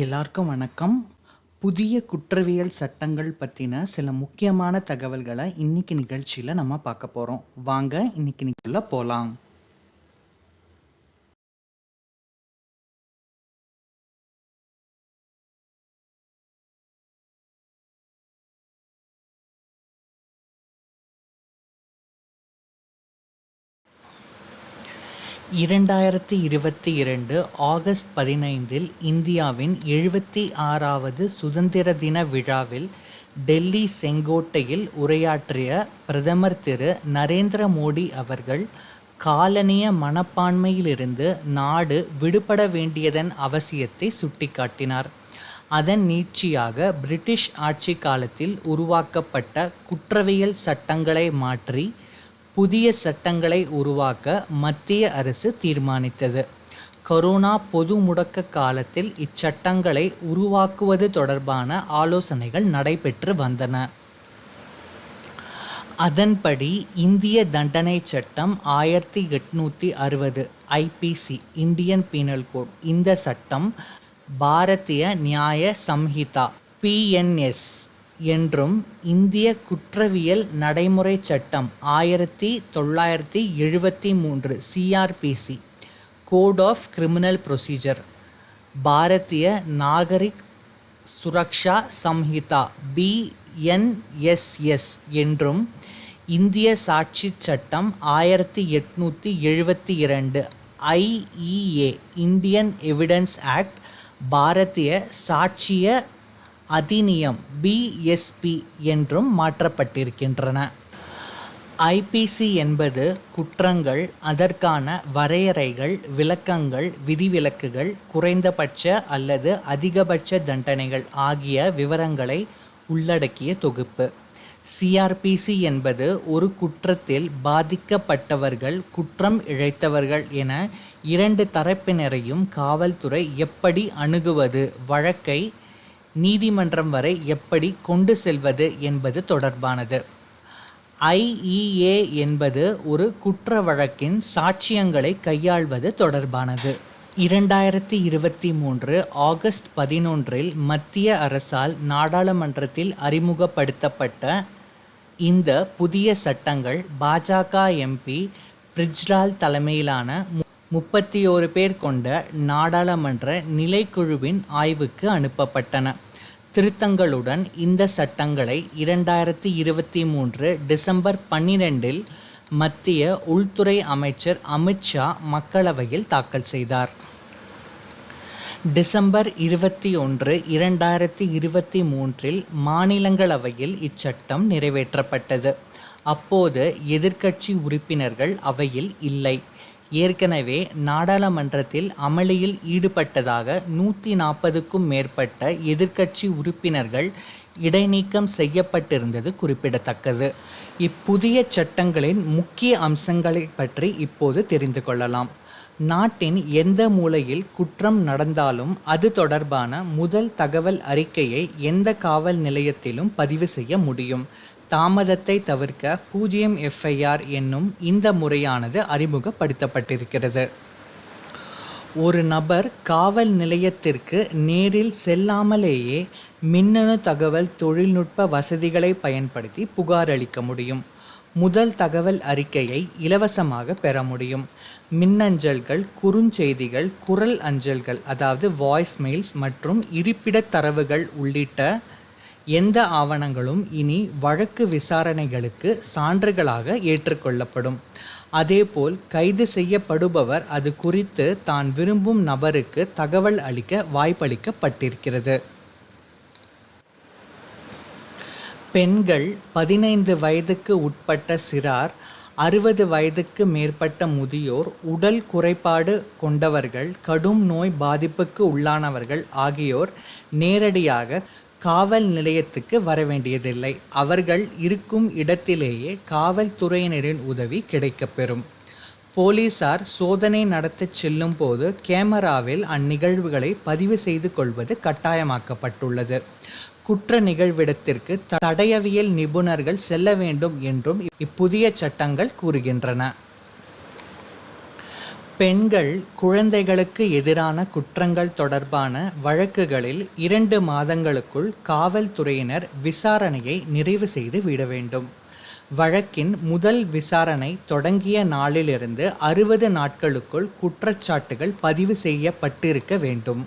எல்லாருக்கும் வணக்கம். புதிய குற்றவியல் சட்டங்கள் பத்தின சில முக்கியமான தகவல்கள இன்னைக்கு நிகழ்ச்சியில நம்ம பார்க்க போறோம். வாங்க இன்னைக்கு நிகழ்ச்சிக்குள்ள போலாம். இரண்டாயிரத்தி 22 ஆகஸ்ட் 15 இந்தியாவின் 76வது சுதந்திர தின விழாவில் டெல்லி செங்கோட்டையில் உரையாற்றிய பிரதமர் திரு நரேந்திர மோடி அவர்கள் காலனிய மனப்பான்மையிலிருந்து நாடு விடுபட வேண்டியதன் அவசியத்தை சுட்டிக்காட்டினார். அதன் நீட்சியாக பிரிட்டிஷ் ஆட்சி காலத்தில் உருவாக்கப்பட்ட குற்றவியல் சட்டங்களை மாற்றி புதிய சட்டங்களை உருவாக்க மத்திய அரசு தீர்மானித்தது. கொரோனா பொது முடக்க காலத்தில் இச்சட்டங்களை உருவாக்குவது தொடர்பான ஆலோசனைகள் நடைபெற்று வந்தன. அதன்படி இந்திய தண்டனை சட்டம் 1860 ஐபிசி இந்தியன் பீனல் கோட், இந்த சட்டம் பாரதிய நியாய சம்ஹிதா பிஎன்எஸ் என்றும், இந்திய குற்றவியல் நடைமுறை சட்டம் 1973 CRPC code of criminal procedure, Bharatiya Nagarik Suraksha Sanhita BNSS என்றும், இந்திய சாட்சி சட்டம் 1872 IEA Indian evidence act, Bharatiya Sakshya Adhiniyam BSP என்றும் மாற்றப்பட்டிருக்கின்றன. ஐபிசி என்பது குற்றங்கள், அதற்கான வரையறைகள், விளக்கங்கள், விதிவிலக்குகள், குறைந்தபட்ச அல்லது அதிகபட்ச தண்டனைகள் ஆகிய விவரங்களை உள்ளடக்கிய தொகுப்பு. சிஆர்பிசி என்பது ஒரு குற்றத்தில் பாதிக்கப்பட்டவர்கள், குற்றம் இழைத்தவர்கள் என இரண்டு தரப்பினரையும் காவல்துறை எப்படி அணுகுவது, வழக்கை நீதிமன்றம் வரை எப்படி கொண்டு செல்வது என்பது தொடர்பானது. ஐஇஏ என்பது ஒரு குற்ற வழக்கின் சாட்சியங்களை கையாள்வது தொடர்பானது. 2023 ஆகஸ்ட் 11 மத்திய அரசால் நாடாளுமன்றத்தில் அறிமுகப்படுத்தப்பட்ட இந்த புதிய சட்டங்கள் பாஜக எம்பி பிரிஜ்லால் தலைமையிலான 31 பேர் கொண்ட நாடாளுமன்ற நிலைக்குழுவின் ஆய்வுக்கு அனுப்பப்பட்டன. திருத்தங்களுடன் இந்த சட்டங்களை 2023 டிசம்பர் 12 மத்திய உள்துறை அமைச்சர் அமித்ஷா மக்களவையில் தாக்கல் செய்தார். டிசம்பர் 21, 2023 மாநிலங்களவையில் இச்சட்டம் நிறைவேற்றப்பட்டது. அப்போது எதிர்க்கட்சி உறுப்பினர்கள் அவையில் இல்லை. ஏற்கனவே நாடாளுமன்றத்தில் அமளியில் ஈடுபட்டதாக 140க்கும் மேற்பட்ட எதிர்க்கட்சி உறுப்பினர்கள் இடைநீக்கம் செய்யப்பட்டிருந்தது குறிப்பிடத்தக்கது. இப்புதிய சட்டங்களின் முக்கிய அம்சங்களை பற்றி இப்போது தெரிந்து கொள்ளலாம். நாட்டின் எந்த மூலையில் குற்றம் நடந்தாலும் அது தொடர்பான முதல் தகவல் அறிக்கையை எந்த காவல் நிலையத்திலும் பதிவு செய்ய முடியும். தாமதத்தை தவிர்க்க 0 FIR என்னும் இந்த முறையானது அறிமுகப்படுத்தப்பட்டிருக்கிறது. ஒரு நபர் காவல் நிலையத்திற்கு நேரில் செல்லாமலேயே மின்னணு தகவல் தொழில்நுட்ப வசதிகளை பயன்படுத்தி புகார் அளிக்க முடியும். முதல் தகவல் அறிக்கையை இலவசமாக பெற முடியும். மின்னஞ்சல்கள், குறுஞ்செய்திகள், குரல் அஞ்சல்கள் அதாவது வாய்ஸ் மெயில்ஸ் மற்றும் இருப்பிட தரவுகள் உள்ளிட்ட எந்த ஆவணங்களும் இனி வழக்கு விசாரணைகளுக்கு சான்றுகளாக ஏற்றுக்கொள்ளப்படும். அதேபோல் கைது செய்யப்படுபவர் அது குறித்து தான் விரும்பும் நபருக்கு தகவல் அளிக்க வாய்ப்பளிக்கப்பட்டிருக்கிறது. பெண்கள், 15 வயதுக்கு உட்பட்ட சிறார், 60 வயதுக்கு மேற்பட்ட முதியோர், உடல் குறைபாடு கொண்டவர்கள், கடும் நோய் பாதிப்புக்கு உள்ளானவர்கள் ஆகியோர் நேரடியாக காவல் நிலையத்துக்கு வர வேண்டியதில்லை. அவர்கள் இருக்கும் இடத்திலேயே காவல்துறையினரின் உதவி கிடைக்கப்பெறும். போலீசார் சோதனை நடத்தச் செல்லும் போது கேமராவில் அந்நிகழ்வுகளை பதிவு செய்து கொள்வது கட்டாயமாக்கப்பட்டுள்ளது. குற்ற நிகழ்விடத்திற்கு தடயவியல் நிபுணர்கள் செல்ல வேண்டும் என்றும் இப்புதிய சட்டங்கள் கூறுகின்றன. பெண்கள், குழந்தைகளுக்கு எதிரான குற்றங்கள் தொடர்பான வழக்குகளில் 2 மாதங்களுக்குள் காவல்துறையினர் விசாரணையை நிறைவு செய்து விட வேண்டும். வழக்கின் முதல் விசாரணை தொடங்கிய நாளிலிருந்து 60 நாட்களுக்குள் குற்றச்சாட்டுகள் பதிவு செய்யப்பட்டிருக்க வேண்டும்.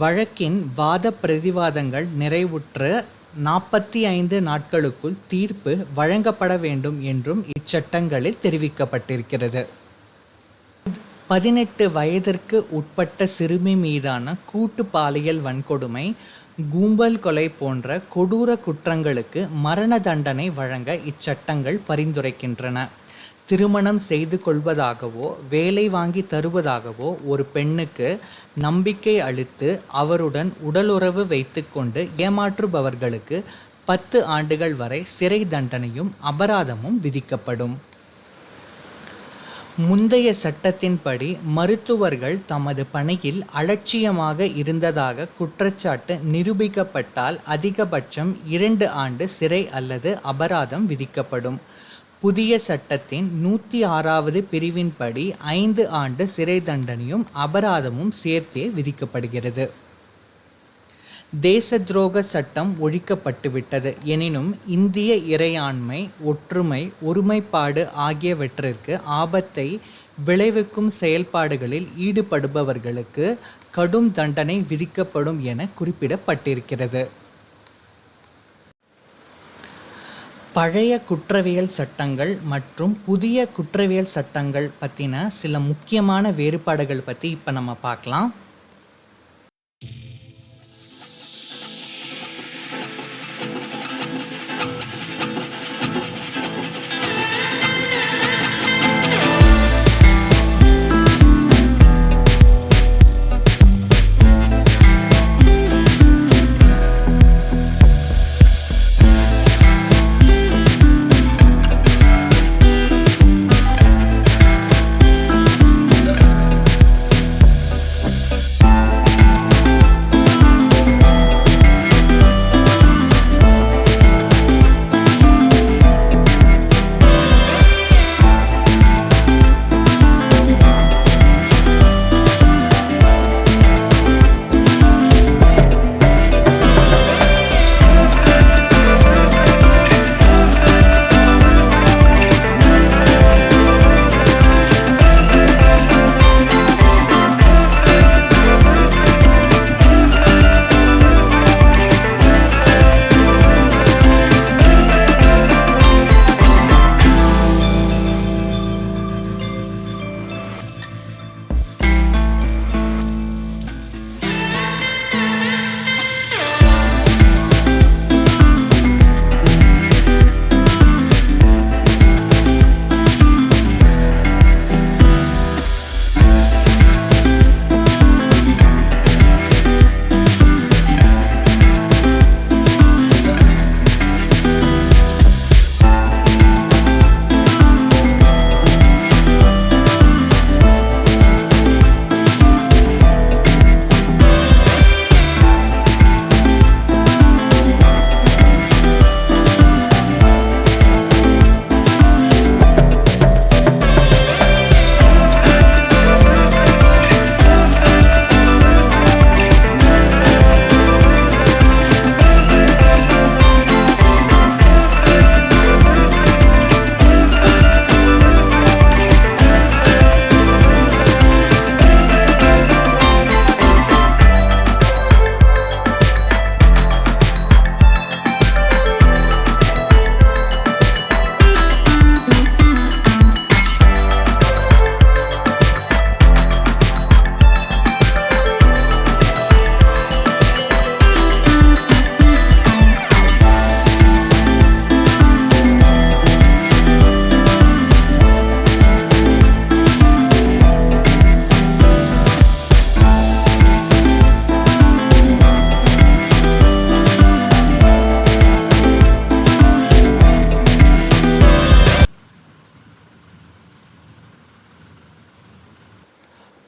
வழக்கின் வாத பிரதிவாதங்கள் நிறைவுற்ற 45 நாட்களுக்குள் தீர்ப்பு வழங்கப்பட வேண்டும் என்றும் இச்சட்டங்களில் தெரிவிக்கப்பட்டிருக்கிறது. 18 வயதிற்கு உட்பட்ட சிறுமி மீதான கூட்டு பாலியல் வன்கொடுமை, கும்பல் கொலை போன்ற கொடூர குற்றங்களுக்கு மரண தண்டனை வழங்க இச்சட்டங்கள் பரிந்துரைக்கின்றன. திருமணம் செய்து கொள்வதாகவோ வேலை வாங்கி தருவதாகவோ ஒரு பெண்ணுக்கு நம்பிக்கை அளித்து அவருடன் உடலுறவு வைத்துக்கொண்டு ஏமாற்றுபவர்களுக்கு 10 ஆண்டுகள் வரை சிறை தண்டனையும் அபராதமும் விதிக்கப்படும். முந்தைய சட்டத்தின்படி மருத்துவர்கள் தமது பணியில் அலட்சியமாக இருந்ததாக குற்றச்சாட்டு நிரூபிக்கப்பட்டால் அதிகபட்சம் 2 ஆண்டு சிறை அல்லது அபராதம் விதிக்கப்படும். புதிய சட்டத்தின் 106வது பிரிவின்படி 5 ஆண்டு சிறை தண்டனையும் அபராதமும் சேர்த்தே விதிக்கப்படுகிறது. தேச துரோக சட்டம் ஒழிக்கப்பட்டுவிட்டது. எனினும் இந்திய இறையாண்மை, ஒற்றுமை, ஒருமைப்பாடு ஆகியவற்றிற்கு ஆபத்தை விளைவிக்கும் செயல்பாடுகளில் ஈடுபடுபவர்களுக்கு கடும் தண்டனை விதிக்கப்படும் என குறிப்பிடப்பட்டிருக்கிறது. பழைய குற்றவியல் சட்டங்கள் மற்றும் புதிய குற்றவியல் சட்டங்கள் பற்றின சில முக்கியமான வேறுபாடுகள் பற்றி இப்போ நம்ம பார்க்கலாம்.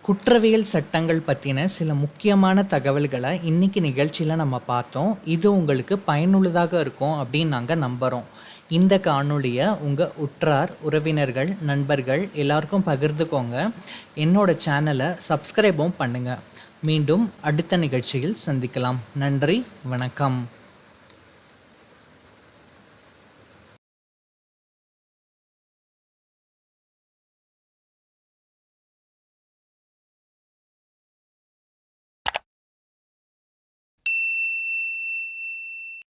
குற்றவியல் சட்டங்கள் பற்றின சில முக்கியமான தகவல்களை இன்னைக்கு நிகழ்ச்சியில் நம்ம பார்த்தோம். இது உங்களுக்கு பயனுள்ளதாக இருக்கும் அப்படின்னு நாங்கள் நம்புகிறோம். இந்த காணொளியை உங்கள் உற்றார் உறவினர்கள் நண்பர்கள் எல்லாருக்கும் பகிர்ந்துக்கோங்க. என்னோட சேனலை சப்ஸ்கிரைபும் பண்ணுங்கள். மீண்டும் அடுத்த நிகழ்ச்சியில் சந்திக்கலாம். நன்றி, வணக்கம்.